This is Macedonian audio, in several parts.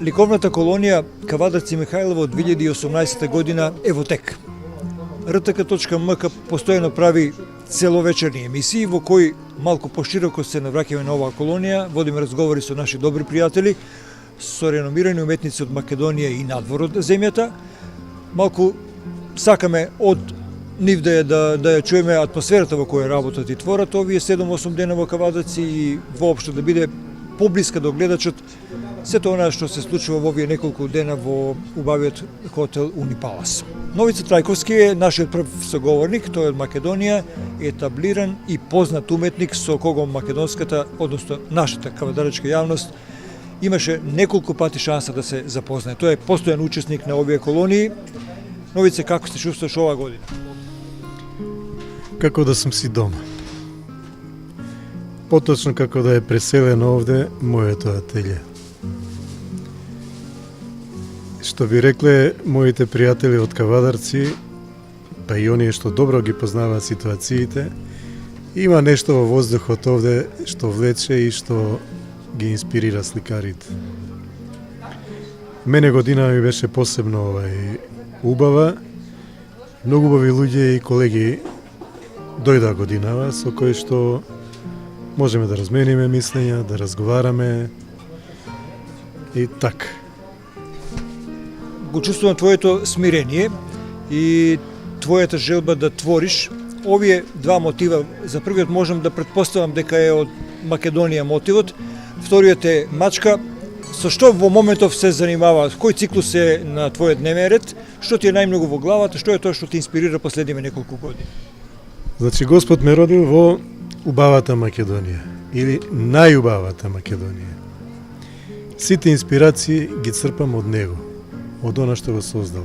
Ликовната колонија Кавадарци Михајлово од 2018 година Евотек. РТК.МК постојано прави целовечерни емисии во кои малку пошироко се навраќаме на оваа колонија, водиме разговори со наши добри пријатели, со реномирани уметници од Македонија и надвор од земјата. Малку сакаме од нив да ја чуеме атмосферата во која работат и творат овие 7-8 дена во Кавадарци и воопшто да биде поблиска до гледачот сето она што се случува во овие неколку дена во убавиот хотел Унипалас. Новица Трајковски е нашиот прв соговорник, тој од Македонија, етаблиран и познат уметник со кого македонската, односно нашата кавадаречка јавност имаше неколку пати шанса да се запознае. Тој е постојан учесник на овие колонии. Новице, како се чувствуваш оваа година? Како да сум си дома. Поточно како да е преселено овде моето ателје. Што би рекле моите пријатели од Кавадарци, па и оние што добро ги познаваат ситуациите, има нешто во воздухот овде што влече и што ги инспирира сликарите. Мене година ми беше посебно убава. Многу убави луѓе и колеги дојдоа годинава со кои што можеме да размениме мислења, да разговараме и така. Го чувствувам твоето смирение и твојата желба да твориш. Овие два мотива, за првиот можам да претпоставам дека е од Македонија мотивот, вториот е мачка. Со што во моментов се занимава? Кој циклус е на твојот дневен ред? Што ти е најмногу во главата? Што е тоа што ти инспирира последниве неколку години? Значи, Господ ме родил во убавата Македонија или најубавата Македонија. Сите инспирации ги црпам од него, од она што го создал.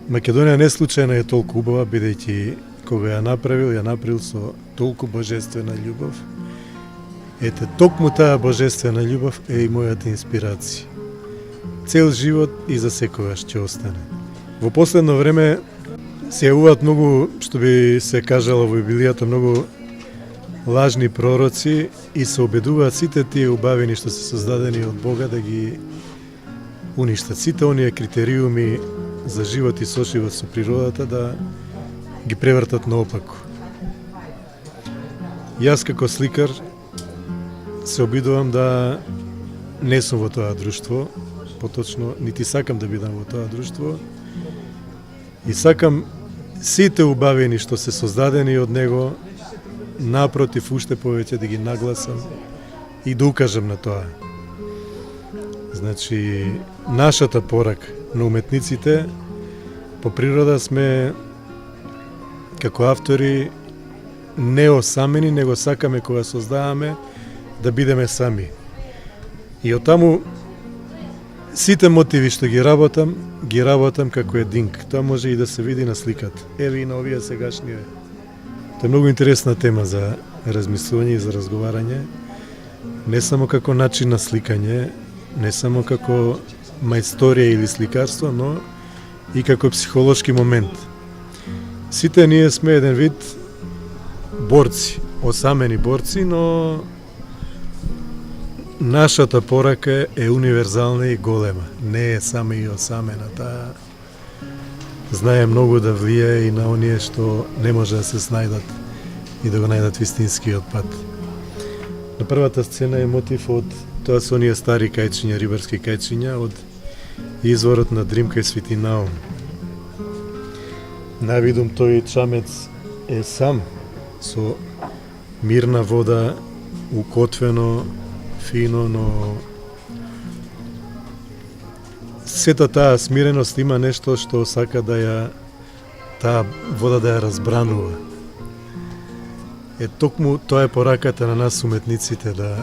Македонија не случајно е толку убава, бидејќи кога ја направил со толку божествена љубов. Ете, токму таа божествена љубов е и мојата инспирација. Цел живот и за секогаш ќе остане. Во последно време се јавуваат многу, што би се кажало во Библијата, многу лажни пророци и се обедуваат сите тие убавини што се создадени од Бога да ги уништат. Сите оние критериуми за живот и соживот со природата да ги превртат наопаку. Јас како сликар се обидувам да не сум во тоа друштво, поточно нити сакам да бидам во тоа друштво и сакам сите убавини што се создадени од него, напротив, уште повеќе да ги нагласам и да укажам на тоа. Значи, нашата порака на уметниците по природа сме како автори не осамени, него сакаме кога создаваме да бидеме сами. И оттаму сите мотиви што ги работам како единк. Тоа може и да се види на сликата. Еве и на овие сегашни. Тоа е многу интересна тема за размислување и за разговарање. Не само како начин на сликање, не само како мајсторија или сликарство, но и како психолошки момент. Сите ние сме еден вид борци, осамени борци, но нашата порака е универзална и голема. Не е само и осамена. Таа знае многу да влијае и на оние што не може да се снајдат и да го најдат вистинскиот пат. На првата сцена е мотив од тоа се оние стари кајчиња, рибарски кајчиња од изворот на Дримка и Свети Наум. Навидум тој чамец е сам со мирна вода, укотвено, фино, но сета таа смиреност има нешто што сака да таа вода да ја разбранува. Токму тоа е пораката на нас уметниците да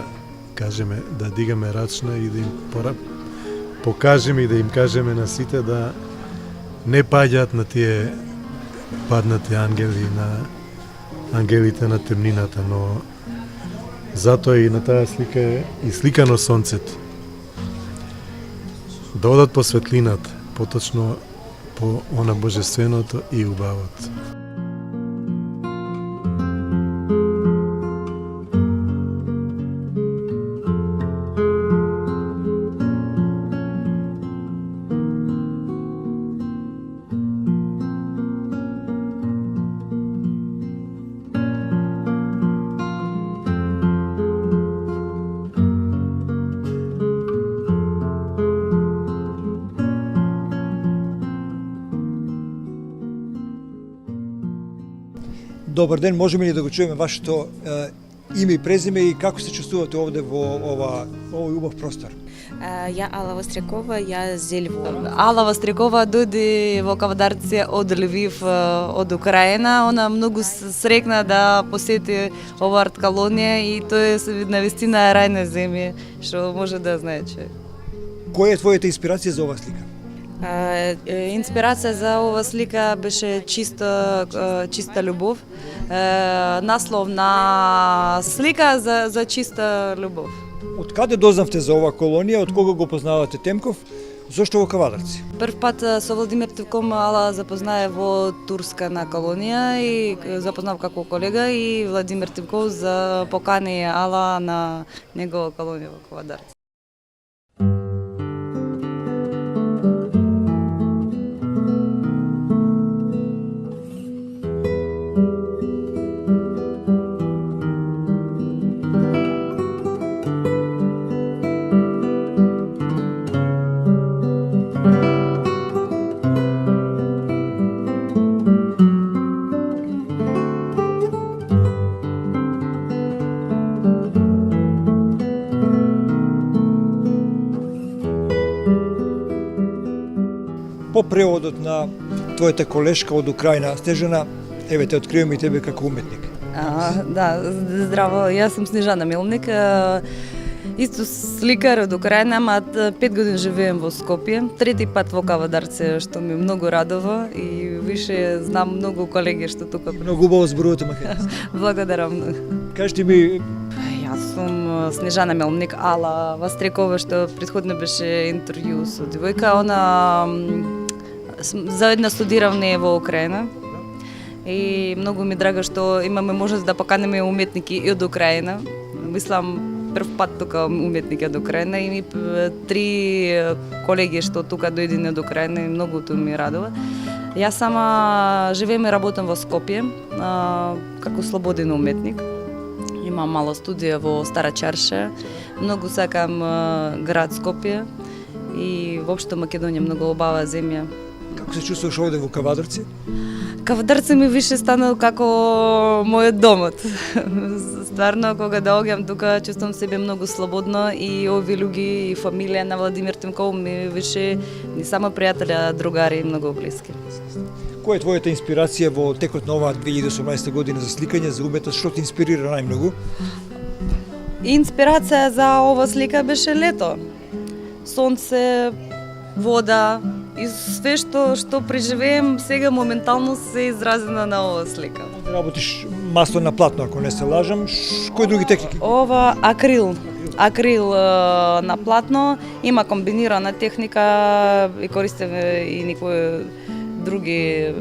кажеме, да дигаме рачна и да им покажеме и да им кажеме на сите да не паѓаат на тие паднати ангели, на ангелите на темнината, но затоа и на таа слика е и сликано сонцето. Да одат по светлината, поточно по она божественото и убавото. Добар ден, можеме ли да го чуеме вашето име и презиме и како се чувствувате овде во овој убав простор? Я Алла Вострякова, я з Львова. Алла Вострякова дојде во Кавадарци од Львив, од Украина. Она многу срекна да посети ова арт колонија и тоа е навистина рај на земја, што може да знае човек. Која е твојата инспирација за оваа слика? Инспирација за ова слика беше чиста љубов. Наслов на слика за чиста љубов. Од каде дознавте за оваа колонија, од кого го познавате Темков, зошто во Кавадарци? Прв пат со Владимир Тевком Ала запознае во турска на колонија и запознав како колега и Владимир Тевков за покани Ала на негова колонија во Кавадарци. По преводот на твојата колешка од Украина, Снежана, еве те откриваме и тебе како уметник. Да, здраво, јас сум Снежана Милник, исто сликар од Украина, ама 5 години живеем во Скопје, трети пат во Кавадарци, што ми многу радува и више знам многу колеги што тука. Многу убаво зборувате македонски. Благодарам многу. Кажете ми, Јас сум Снежана Милник, Ала Вострякова, што претходно беше интервју со девојка, она заедно студиравме во Украина. И многу ми драго што имаме можност да поканеме уметники и од Украина. Мислам, прв пат тука уметники од Украина и 3 колеги што тука дојдени од Украина и многуто ми радува. Јас сама живеем и работам во Скопје како слободен уметник. Имам мала студија во Стара Чарша. Многу сакам град Скопје и воопшто Македонија многу убава земја. како се чувствуваш овде во Кавадарци? Кавадарци ми више станал како мојот домот. Стварно, кога доаѓам тука, чувствувам себе многу слободно и овие луѓе и фамилија на Владимир Темков ми више не само пријатели, а другари и многу блиски. Која е твојата инспирација во текот на оваа 2018 година за сликање, за уметност, што те инспирира најмногу? Инспирација за ова слика беше лето. Сонце, вода и све што преживеем сега моментално се изразено на ова слика. Работиш масло на платно, ако не се лажам. Кои други техники? Ова акрил на платно, има комбинирана техника и користиме и некои други,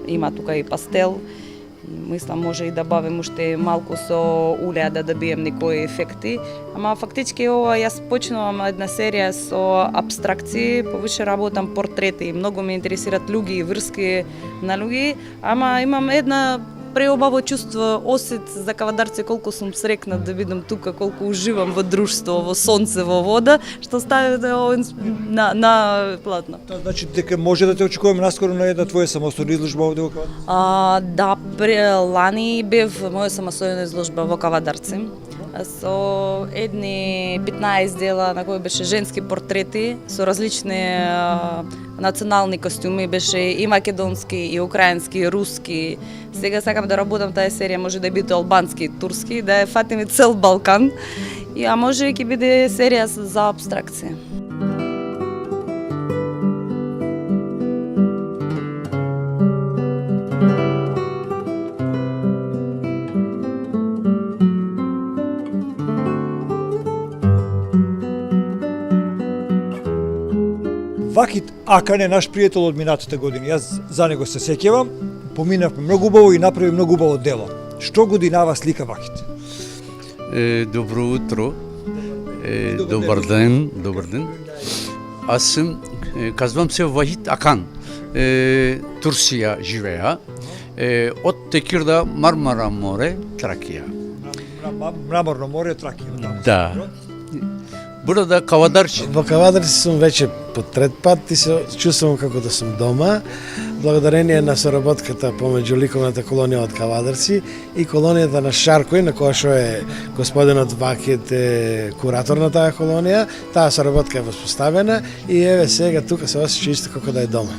има тука и пастел. Мислам, може и да бавим уште малку со улја да добием некои ефекти. Ама фактички ова јас почнувам една серија со абстракции, повише работам портрети и многу ме интересираат луѓе и врски на луѓе, ама имам една преубаво чувство, осет за Кавадарци, колку сум срекна да видам тука, колку уживам во друштво, во сонце, во вода, што стави на платно. Тоа значи дека може да те очекуваме наскоро на една твоја самостојна изложба овде во Кавадарци? Да, лани бев моја самостојна изложба во Кавадарци со едни 15 дела на кои беше женски портрети со различни национални костюми, беше и македонски, и украински, и руски. Сега сакам да работам таа серија, може да биде албански и турски, да ја фатиме цел Балкан, а може и ќе биде серија за абстракција. Вакит Акан е наш пријател од минатата година. Јас за него се сеќавам, поминавме многу убаво и направи многу убаво дело. Што годинава слика Вакит? Добро утро. Добар ден. Аз сум, казвам се Вахит Акан. Турција живеа. Од Текирда, Мармара море, Тракија. Мраморно море, Тракија. Да. Burada Kavadarçи. Во Кавадарци сум веќе по трет пат и се чувствувам како да сум дома, благодарение на соработката помеѓу ликовната колонија од Кавадарци и колонијата на Шаркој, на која што е господинот Вакет е куратор на таа колонија. Таа соработка е воспоставена и еве сега тука се осеќа исто како да е дома.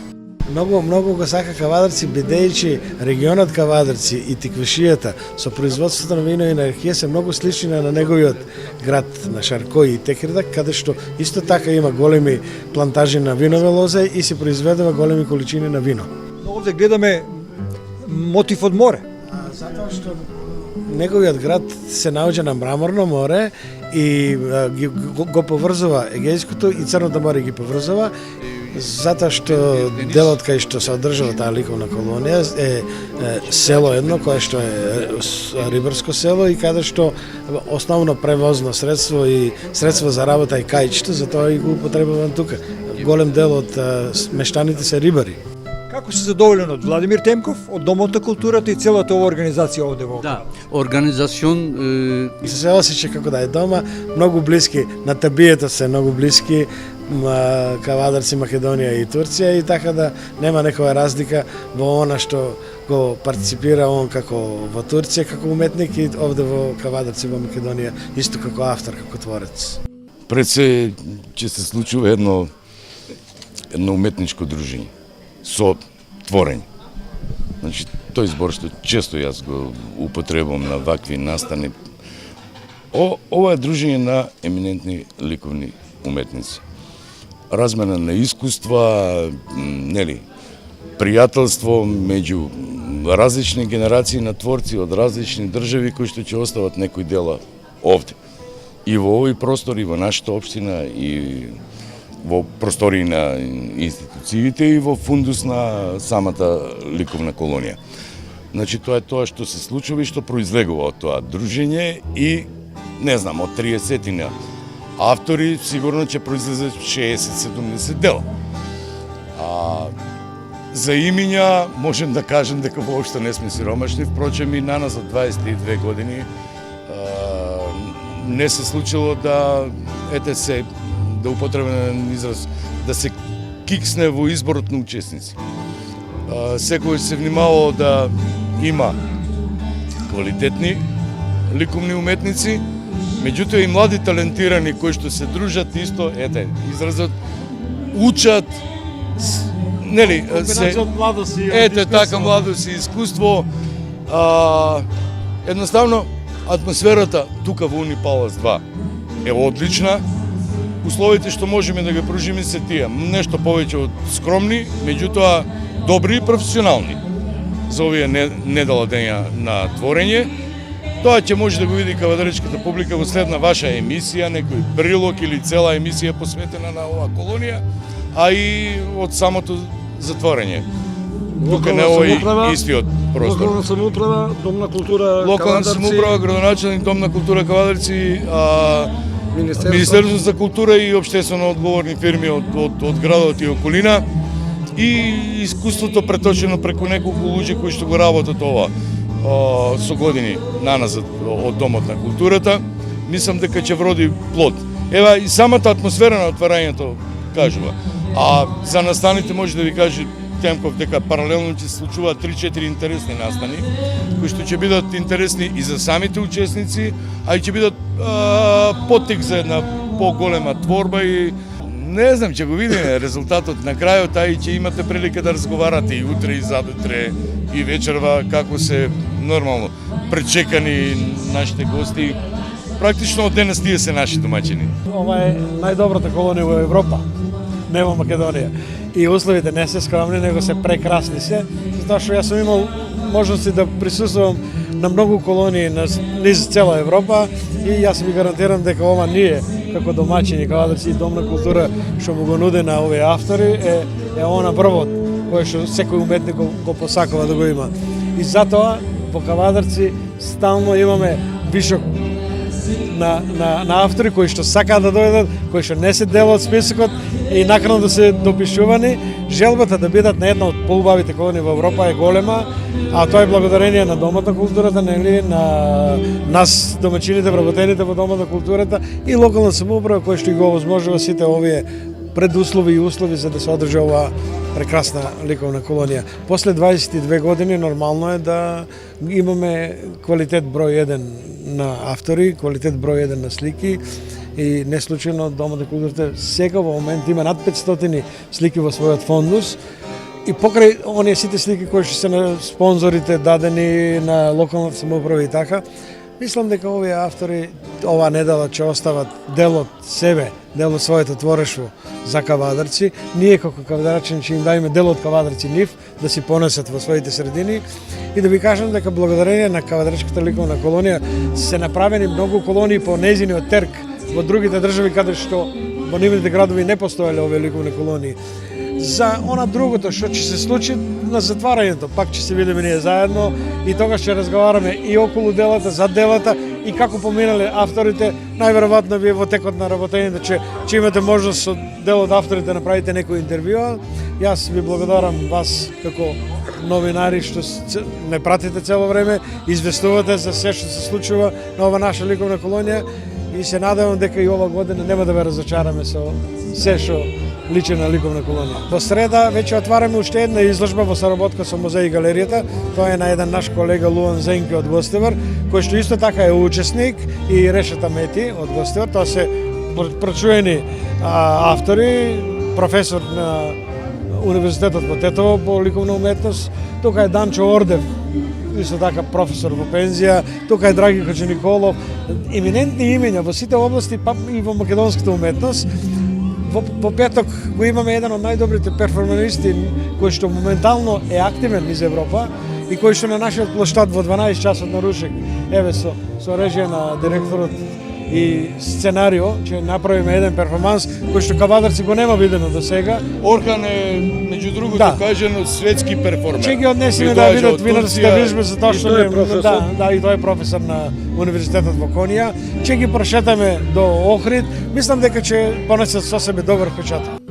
Многу го сака Кавадарци, бидејќи регионот Кавадарци и Тиквишијата со производството на вино и на ракија се многу слични на неговиот град на Шаркој и Текирдак, каде што исто така има големи плантажи на винове лозе и се произведува големи количини на вино. Овде гледаме мотив од море. Затоа што неговиот град се наоѓа на мраморно море и го поврзува Егејското и Црното море ги поврзува, затоа што делот кај што се одржава таа ликовна колонија е село едно кое што е рибарско село и каде што основно превозно средство и средство за работа е кајчето, затоа и го употребувам тука. Голем дел од мештаните се рибари. Како си задоволен од Владимир Темков, од Домот на културата и целата ова организација овде во? Да, организацион Се осеќа како да е дома, многу блиски, на табието се многу блиски, Кавадарци, Македонија и Турција и така да нема некоја разлика во она што го партиципира он како во Турција како уметник и овде во Кавадарци во Македонија исто како автор, како творец. Пред се ќе се случува едно уметничко дружење со творење. Значи, тој збор што често јас го употребувам на вакви настани. Ова е дружење на еминентни ликовни уметници. Размена на искуства, нели, пријателство меѓу различни генерации на творци од различни држави кои што ќе остават некои дела овде. И во овој простор, и во нашата општина, и во простори на институциите, и во фундус на самата ликовна колонија. Значи, тоа е тоа што се случува и што произлегува од тоа дружење и, не знам, од 30-тина автори сигурно ќе произлезат 60-70 дела. За имиња можем да кажем дека воопшто не сме сиромашни, впрочем и на нас за 22 години не се случило да да употребен израз, да се киксне во изборот на учесници. Секој се внимавало да има квалитетни ликовни уметници, меѓутоа и млади талентирани кои што се дружат исто, изразот, учат, нели, така младост и искуство. Едноставно, атмосферата тука во Унипалас 2 е одлична. Условите што можеме да ги пружиме се тие, нешто повеќе од скромни, меѓутоа добри и професионални за овие недела дења на творење. Тоа ќе може да го види кавадаречката публика во следна ваша емисија, некој прилог или цела емисија посветена на оваа колонија, а и од самото затворење. Тука на овој истиот простор. Локална самоуправа, Дом на култура Локална Кавадарци, самоуправа, градоначелник, Дом на култура Кавадарци, Министерство за култура и општествено одговорни фирми од градот и околина и искуството преточено преку неколку луѓе кои што го работат ова со години наназад од Домот на културата, мислам дека ќе вроди плод. Ева и самата атмосфера на отварањето кажува. А за настаните може да ви каже Темков дека паралелно ќе се случуваат 3-4 интересни настани, кои што ќе бидат интересни и за самите учесници, а и ќе бидат поттик за една поголема творба и не знам, ќе го видиме резултатот на крајот, а и ќе имате прилика да разговарате и утре и задутре и вечерва како се нормално пречекани нашите гости. Практично од денес тие се наши домаќини. Ова е најдобрата колонија во Европа, не во Македонија. И условите не се скромни, него се прекрасни се, затоа што јас сум имал можности да присуствувам на многу колонии низ цела Европа и јас ви гарантирам дека ова ние како домаќини Кавадарци и Дом на култура што му го нуди на овие автори е она првот кој што секој уметник го посакува да го има. И затоа во Кавадарци стално имаме вишок на автори кои што сакаат да дојдат, кои што не се дел од списокот и наканно да се допишувани. Желбата да бидат на една од поубавите колонии во Европа е голема, а тоа е благодарение на Домот на културата, нели, на нас домаќините, вработените во Домот на културата и локална самоуправа која што и го овозможува сите овие предуслови и услови за да се одржи оваа прекрасна ликовна колонија. После 22 години нормално е да имаме квалитет број 1 на автори, квалитет број 1 на слики и не случајно Домот на културата сега во момент има над 500 слики во својот фондус и покрај оние сите слики кои што се на спонзорите дадени на локалната самоуправа и така, мислам дека овие автори оваа недела ќе остават дел од себе, дел од своето творештво за кавадарци. Ние како кавадарчани ќе им дајме дел од кавадарци нив да си понесат во своите средини и да ви кажам дека благодарение на кавадарчката ликовна колонија се направени многу колонии по нејзиниот терк во другите држави каде што во нивните градови не постоеле овие ликовни колонии. За она другото што ќе се случи на затварањето, пак ќе се видиме ние заедно и тогаш ќе разговараме и околу делата, за делата и како поминале авторите. Најверојатно вие во текот на работењето ќе имате можност со дел од авторите да направите некој интервју. Јас ви благодарам вас како новинари што не пратите цело време, известувате за се што се случува на ова наша ликовна колонија и се надевам дека и ова година нема да ве разочараме со се што личи на ликовна колонија. Во среда веќе отвараме уште една изложба во соработка со музеј и галеријата. Тоа е на еден наш колега Луан Зенке од Гостивар, кој што исто така е учесник и Решета Мети од Гостивар. Тоа се прочуени автори, професор на Универзитетот во Тетово по ликовна уметност. Тука е Данчо Ордев, исто така професор во пензија, тука е Драги Хаджи Николов, еминентни имења во сите области, па и во македонската уметност. Во петок го имаме еден од најдобрите перформанисти кој што моментално е активен низ Европа и кој што на нашиот плоштад во 12 часот на рушек, еве со режија на директорот и сценарио, ќе направиме еден перформанс кој што кавадарци го нема видено до сега. Орхан е, меѓу другото, кажено светски перформер. Ќе ги однесеме да видат винарските вижби за тоа што и тој е професор на Универзитетот во Конија. Ќе ги прошетаме до Охрид. Мислам дека ќе понесат со себе добар впечаток.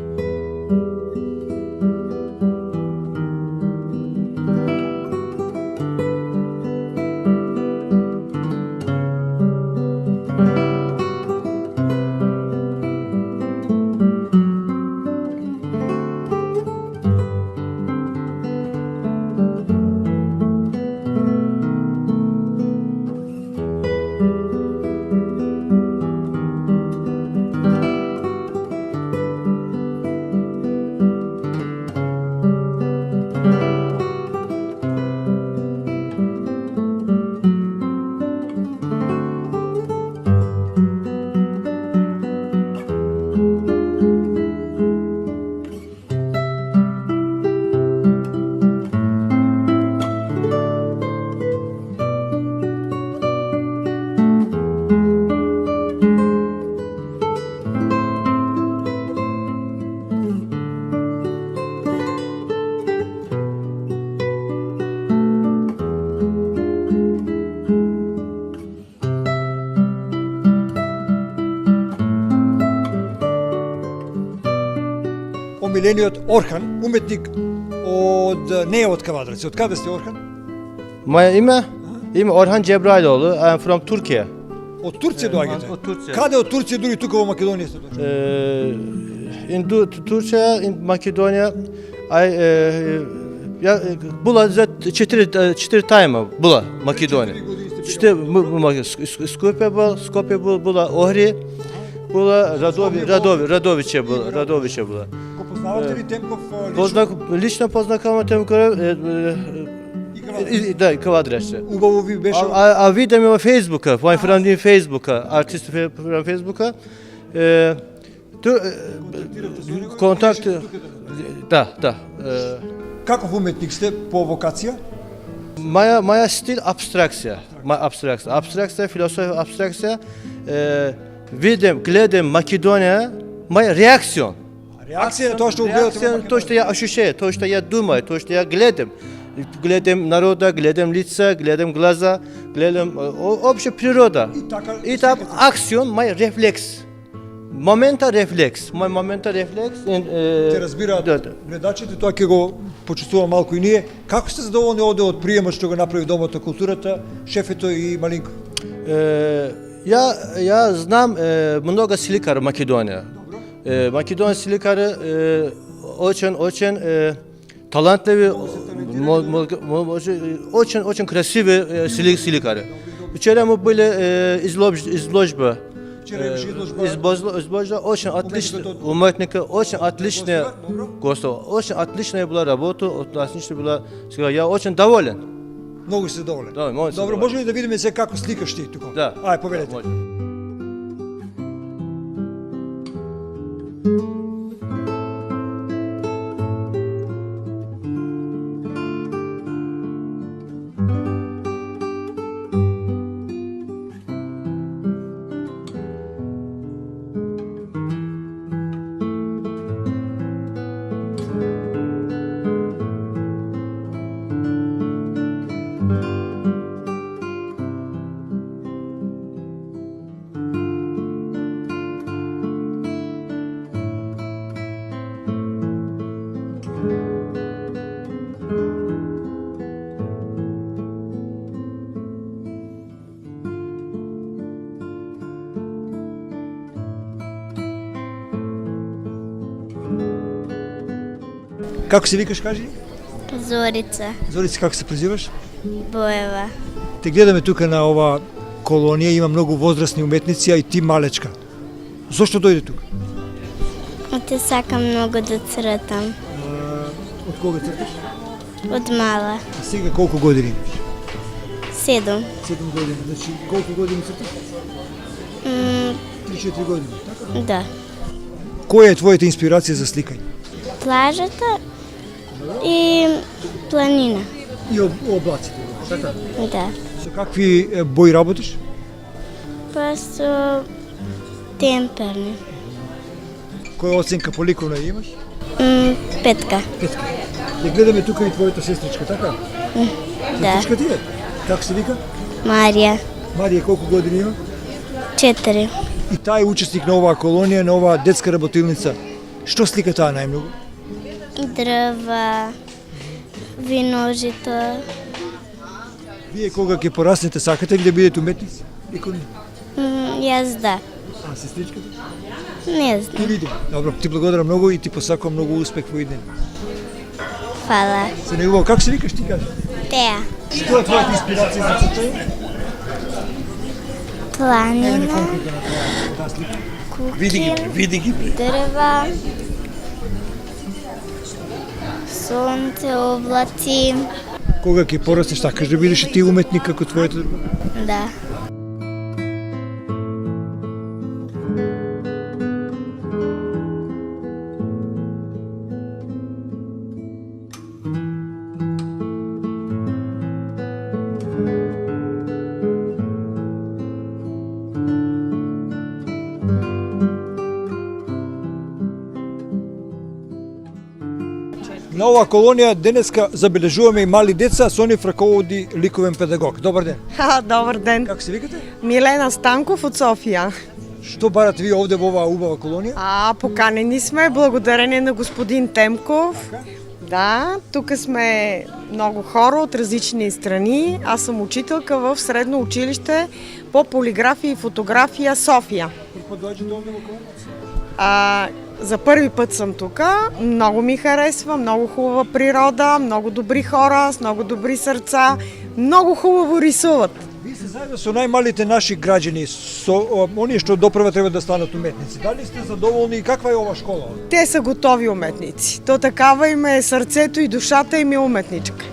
Омилениот Орхан, уметник не е од Кавадарци. Од каде сте, Орхан? Моje ime Orhan Cebrailoğlu. I am from Turkey. Од Турција доаѓате? Од Турција. Каде од Турција дури тука во Македонија сте дошли? In Turkey, in Makedonya, bula za 4 tajma bula Makedonya. Skopje bula Ohri, bula Radoviće bula. Го познавате ли Темков Лично познакам Темков, да, Кавадреше. Убаво ви беше. А видам во Фейсбука, my friend in Фейсбука, артист from Фейсбука. Контакт. Да. Каков уметник сте по вокација? Моја стил абстракција. Абстракција, философија, абстракција. Видим, гледам Македонија, моја реакција. Реакција на тоа што го гледате во Македонија. Тоа што ја ошушеја, тоа што ја думај, тоа што ја гледам. Гледам народа, гледам лица, гледам глаза, гледам обща природа. И там акцион, мой рефлекс. Момента рефлекс. Мой момента рефлекс. Те разбираат Да, да. гледачите, тоа ќе го почувствуваме малку и ние. Како сте задоволни овде од приемот што го направи Домот на културата, шефето и Малинко? Я знам много сликар Македония. Македония сликары очень талантливые, очень красивые сликары. Вчера мы были изложба. Вчера беше изложба. Изложба очень отлично, уметника, очень отличная гостова, очень отличная была работа, отличная была. Сега я очень доволен. Многу се доволен. Да, може се Добро, доволен. може ли да видиме се како сликаш ти тука? Да. Ај, повелете. Може. Како се викаш, кажи? Зорица Зорица, како се презиваш? Боева. Те гледаме тука на ова колонија, има многу возрастни уметници, а и ти малечка. Зошто дојде тука? Оте сакам многу да цртам. Од кога црташ? Од мала. А сега колку години имаш? 7. 7 години. Значи, колку години црташ? 3-4 години, така? Да. Која е твојата инспирација за сликање? Плажата и планина. И облаците, така? Да. Со какви бои работиш? Па со темперни. Која оценка по ликовна имаш? 5. Петка. Ја гледаме тука и твојата сестричка, така? Да. Сестричка ти е? Како се вика? Марија. Марија колку години има? 4. И таа е учесник на оваа колонија, на оваа детска работилница. Што слика таа најмногу? Дрва. Виножито. Вие кога ќе пораснете, сакате ли да бидете уметници? Икони? Јас да. А сестричката? Не Ќе знам. видиме. Добро, ти благодарам многу и ти посакувам многу успех во иднина. Фала. Се негувам, како се викаш ти кажи? Теа. Што е твојата инспирација за цртање? Планина. Таа слика. Види ги. Дрва. Сонце, облаци. Кога ќе пораснеш, сакаш да бидеш и ти уметник како твојата друга? Да. На оваа колонија денеска забележуваме и мали деца, со нив раководи ликовен педагог. Добар ден. Добар ден. Како се викате? Милена Станков од Софија. Што барате вие овде во оваа убава колонија? Поканени сме благодарение на господин Темков. Да, тука сме много хора от различни страни. Аз съм учителка в средно училище по полиграфия и фотография София. Доаѓате овде во колонија? За първи път съм тук. Много ми харесва, много хубава природа, много добри хора, с много добри сърца, много хубаво рисуват. Вие сте заедно со најмалите наши граѓани, со оние што допрва треба да станат уметници. Дали сте задоволни и каква е ова школа? Те са готови уметници. То такава им е сърцето и душата им е уметничка.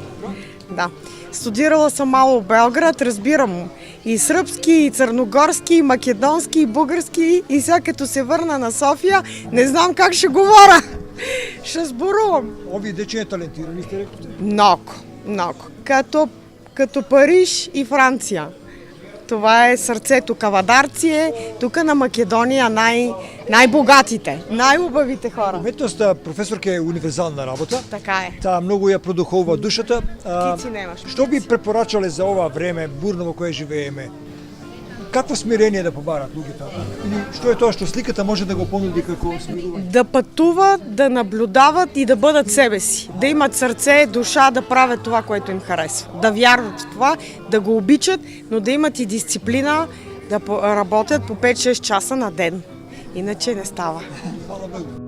Да. Студирала съм мало в Белград, разбирам и сръбски, и църногорски, и македонски, и български. И сега като се върна на София, не знам как ще говоря. Ще сборувам. Овие дечиња талентирани сте рекоте? Много, много. Като Париж и Франция. Това е сърцето. Кавадарци е тук на Македония най-богатите, най-убавите хора. Уметноста, професорка, е универзална работа. Така е. Таа многу ја продухува душата. Ти си немаш. Што би препорачале за ова време бурно во кое живееме? Какво смирение да побарат луѓето? Или што е тоа што сликата може да го понуди како смирување? Да пътуват, да наблюдават и да бъдат себе си. Да имат сърце, душа, да правят това, което им харесва. Да вярват в това, да го обичат, но да имат и дисциплина, да работят по 5-6 часа на ден. Иначе не става. Хвала Богу.